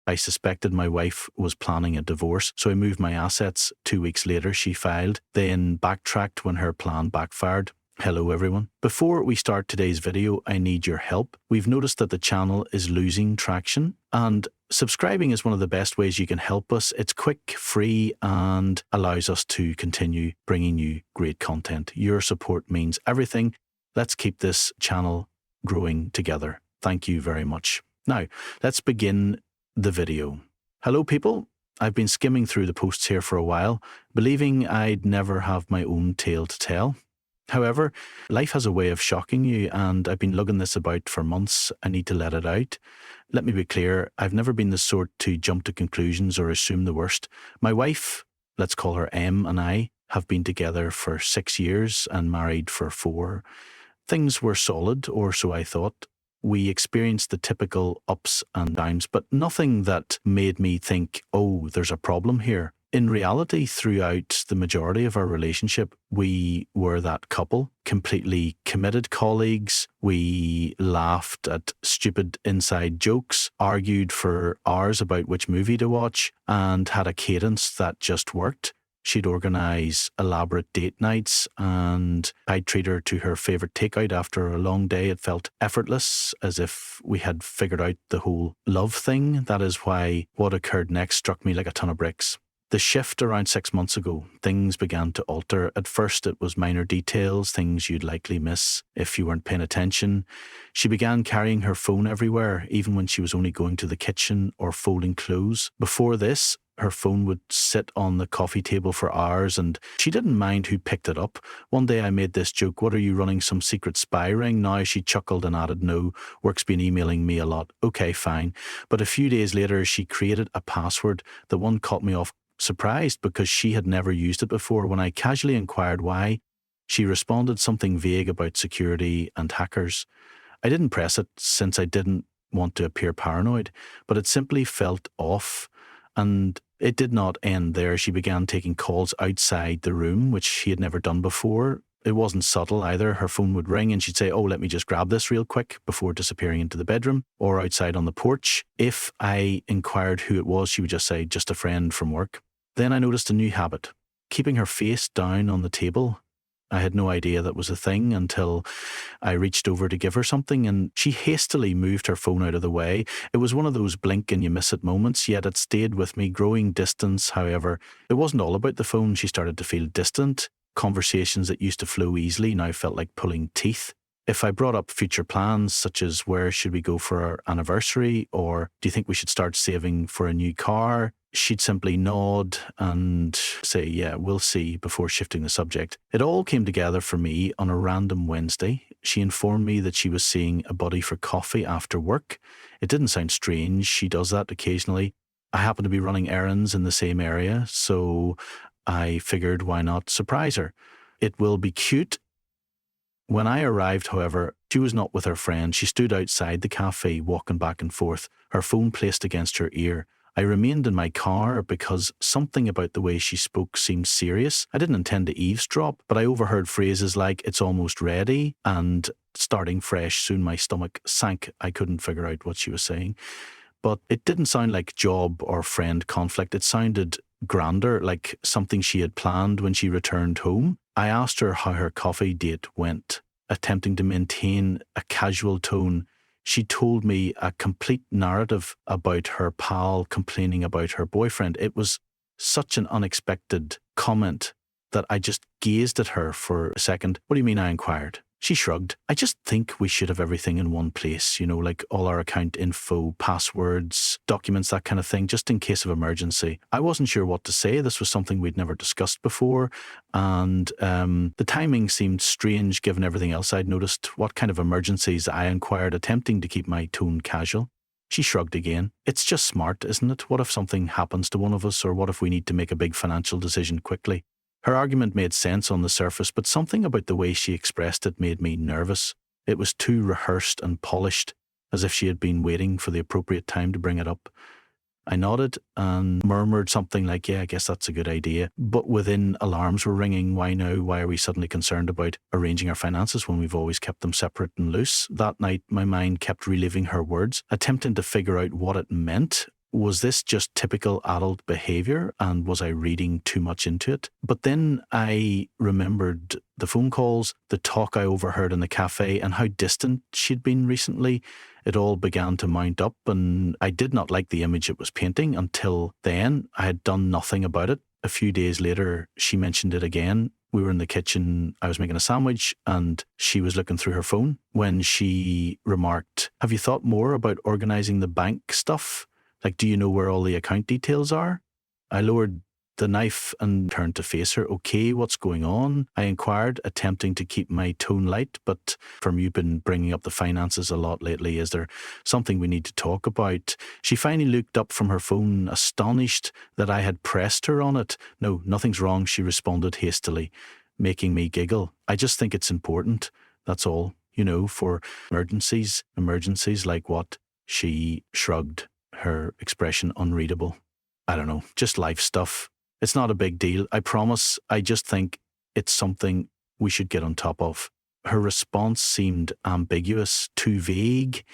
I suspected my wife was planning a divorce, so I moved my assets. 2 weeks later, she filed, then backtracked when her plan backfired. Hello everyone. Before we start today's video, I need your help. We've noticed that the channel is losing traction, and subscribing is one of the best ways you can help us. It's quick, free, and allows us to continue bringing you great content. Your support means everything. Let's keep this channel growing together. Thank you very much. Now, let's begin the video. Hello people. I've been skimming through the posts here for a while, believing I'd never have my own tale to tell. However, life has a way of shocking you, and I've been lugging this about for months. I need to let it out. Let me be clear, I've never been the sort to jump to conclusions or assume the worst. My wife, let's call her M, and I have been together for 6 years and married for 4. Things were solid, or so I thought. We experienced the typical ups and downs, but nothing that made me think, oh, there's a problem here. In reality, throughout the majority of our relationship, we were that couple, completely committed colleagues. We laughed at stupid inside jokes, argued for hours about which movie to watch, and had a cadence that just worked. She'd organise elaborate date nights, and I'd treat her to her favourite takeout after a long day. It felt effortless, as if we had figured out the whole love thing. That is why what occurred next struck me like a ton of bricks. The shift around 6 months ago, things began to alter. At first, it was minor details, things you'd likely miss if you weren't paying attention. She began carrying her phone everywhere, even when she was only going to the kitchen or folding clothes. Before this, her phone would sit on the coffee table for hours, and she didn't mind who picked it up. One day I made this joke, "What, are you running some secret spy ring?" Now she chuckled and added, "No, work's been emailing me a lot." Okay, fine. But a few days later, she created a password. The one caught me off surprised because she had never used it before. When I casually inquired why, she responded something vague about security and hackers. I didn't press it since I didn't want to appear paranoid, but it simply felt off. And it did not end there. She began taking calls outside the room, which she had never done before. It wasn't subtle either. Her phone would ring and she'd say, "Oh, let me just grab this real quick," before disappearing into the bedroom or outside on the porch. If I inquired who it was, she would just say, "Just a friend from work." Then I noticed a new habit, keeping her face down on the table. I had no idea that was a thing until I reached over to give her something, and she hastily moved her phone out of the way. It was one of those blink and you miss it moments, yet it stayed with me, growing distance. However, it wasn't all about the phone. She started to feel distant. Conversations that used to flow easily now felt like pulling teeth. If I brought up future plans, such as where should we go for our anniversary, or do you think we should start saving for a new car, she'd simply nod and say, "Yeah, we'll see," before shifting the subject. It all came together for me on a random Wednesday. She informed me that she was seeing a buddy for coffee after work. It didn't sound strange. She does that occasionally. I happened to be running errands in the same area, so I figured, why not surprise her? It will be cute. When I arrived, however, she was not with her friend. She stood outside the cafe, walking back and forth, her phone placed against her ear. I remained in my car because something about the way she spoke seemed serious. I didn't intend to eavesdrop, but I overheard phrases like, "It's almost ready," and "starting fresh." Soon my stomach sank. I couldn't figure out what she was saying. But it didn't sound like job or friend conflict. It sounded grander, like something she had planned when she returned home. I asked her how her coffee date went, attempting to maintain a casual tone. She told me a complete narrative about her pal complaining about her boyfriend. It was such an unexpected comment that I just gazed at her for a second. "What do you mean?" I inquired. She shrugged. "I just think we should have everything in one place, like all our account info, passwords, documents, that kind of thing, just in case of emergency." I wasn't sure what to say. This was something we'd never discussed before, and the timing seemed strange given everything else I'd noticed. "What kind of emergencies?" I inquired, attempting to keep my tone casual. She shrugged again. "It's just smart, isn't it? What if something happens to one of us, or what if we need to make a big financial decision quickly?" Her argument made sense on the surface, but something about the way she expressed it made me nervous. It was too rehearsed and polished, as if she had been waiting for the appropriate time to bring it up. I nodded and murmured something like, "Yeah, I guess that's a good idea." But within, alarms were ringing. Why now? Why are we suddenly concerned about arranging our finances when we've always kept them separate and loose? That night, my mind kept reliving her words, attempting to figure out what it meant. was this just typical adult behavior and was I reading too much into it? But then I remembered the phone calls, the talk I overheard in the cafe, and how distant she'd been recently. It all began to mount up, and I did not like the image it was painting until then. I had done nothing about it. A few days later, she mentioned it again. We were in the kitchen, I was making a sandwich, and she was looking through her phone when she remarked, "Have you thought more about organising the bank stuff? Like, do you know where all the account details are?" I lowered the knife and turned to face her. "Okay, what's going on?" I inquired, attempting to keep my tone light. "But from you've been bringing up the finances a lot lately, is there something we need to talk about?" She finally looked up from her phone, astonished that I had pressed her on it. "No, nothing's wrong," she responded hastily, making me giggle. "I just think it's important, that's all. For emergencies like what?" She shrugged, her expression unreadable. "I don't know, just life stuff. It's not a big deal, I promise. I just think it's something we should get on top of." Her response seemed ambiguous, too vague.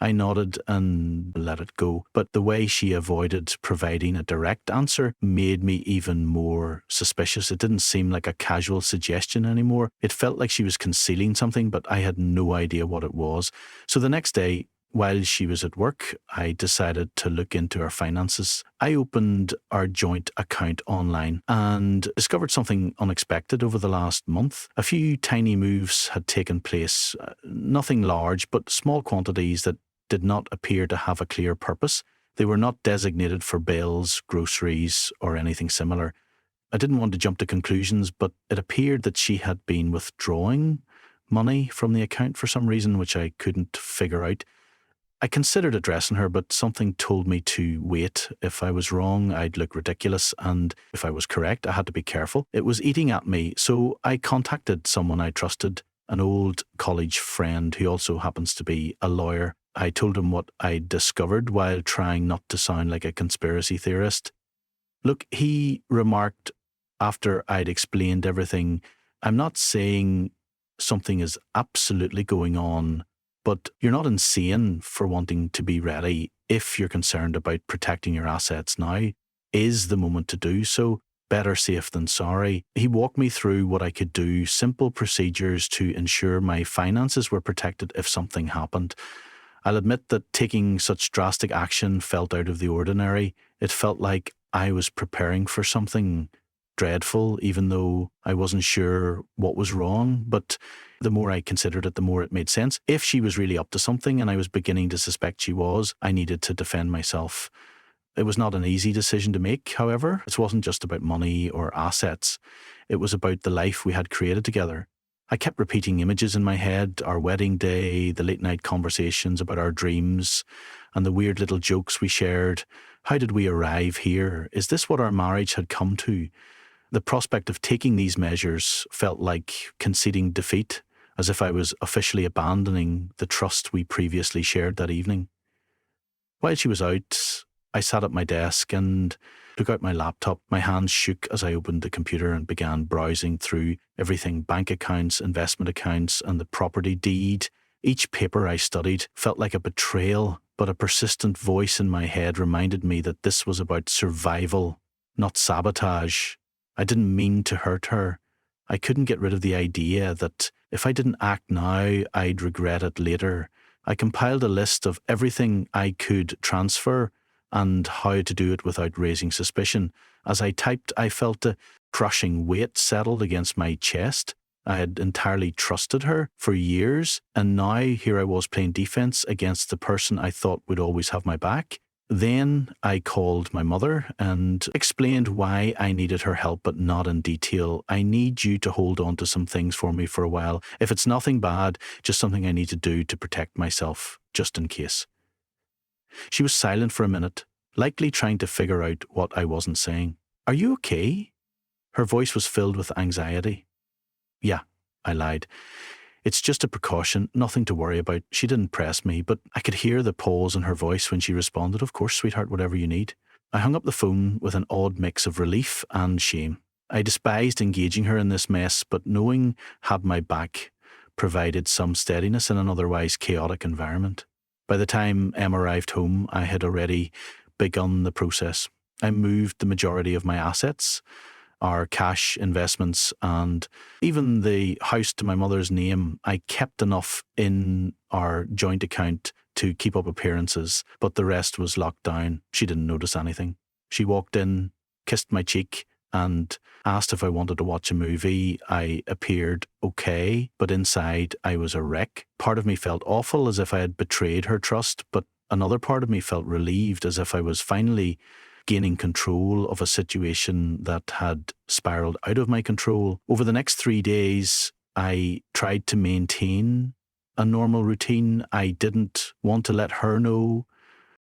I nodded and let it go, but the way she avoided providing a direct answer made me even more suspicious. It didn't seem like a casual suggestion anymore. It felt like she was concealing something, but I had no idea what it was. So the next day, while she was at work, I decided to look into our finances. I opened our joint account online and discovered something unexpected over the last month. A few tiny moves had taken place, nothing large, but small quantities that did not appear to have a clear purpose. They were not designated for bills, groceries, or anything similar. I didn't want to jump to conclusions, but it appeared that she had been withdrawing money from the account for some reason, which I couldn't figure out. I considered addressing her, but something told me to wait. If I was wrong, I'd look ridiculous, and if I was correct, I had to be careful. It was eating at me, so I contacted someone I trusted, an old college friend who also happens to be a lawyer. I told him what I'd discovered while trying not to sound like a conspiracy theorist. "Look," he remarked after I'd explained everything, "I'm not saying something is absolutely going on, but you're not insane for wanting to be ready. If you're concerned about protecting your assets, now is the moment to do so. Better safe than sorry." He walked me through what I could do, simple procedures to ensure my finances were protected if something happened. I'll admit that taking such drastic action felt out of the ordinary. It felt like I was preparing for something dreadful, even though I wasn't sure what was wrong. But the more I considered it, the more it made sense. If she was really up to something, and I was beginning to suspect she was, I needed to defend myself. It was not an easy decision to make, however. It wasn't just about money or assets. It was about the life we had created together. I kept repeating images in my head, our wedding day, the late night conversations about our dreams, and the weird little jokes we shared. How did we arrive here? Is this what our marriage had come to? The prospect of taking these measures felt like conceding defeat, as if I was officially abandoning the trust we previously shared that evening. While she was out, I sat at my desk and took out my laptop. My hands shook as I opened the computer and began browsing through everything: bank accounts, investment accounts, and the property deed. Each paper I studied felt like a betrayal, but a persistent voice in my head reminded me that this was about survival, not sabotage. I didn't mean to hurt her. I couldn't get rid of the idea that if I didn't act now, I'd regret it later. I compiled a list of everything I could transfer and how to do it without raising suspicion. As I typed, I felt a crushing weight settled against my chest. I had entirely trusted her for years, and now here I was playing defense against the person I thought would always have my back. Then I called my mother and explained why I needed her help, but not in detail. "I need you to hold on to some things for me for a while. If it's nothing bad, just something I need to do to protect myself, just in case." She was silent for a minute, likely trying to figure out what I wasn't saying. "Are you okay?" Her voice was filled with anxiety. "Yeah," I lied. "It's just a precaution, nothing to worry about." She didn't press me, but I could hear the pause in her voice when she responded, "Of course, sweetheart, whatever you need." I hung up the phone with an odd mix of relief and shame. I despised engaging her in this mess, but knowing had my back provided some steadiness in an otherwise chaotic environment. By the time Em arrived home, I had already begun the process. I moved the majority of my assets, our cash, investments, and even the house to my mother's name. I kept enough in our joint account to keep up appearances, but the rest was locked down. She didn't notice anything. She walked in, kissed my cheek, and asked if I wanted to watch a movie. I appeared okay, but inside I was a wreck. Part of me felt awful, as if I had betrayed her trust, but another part of me felt relieved, as if I was finally gaining control of a situation that had spiraled out of my control. Over the next 3 days, I tried to maintain a normal routine. I didn't want to let her know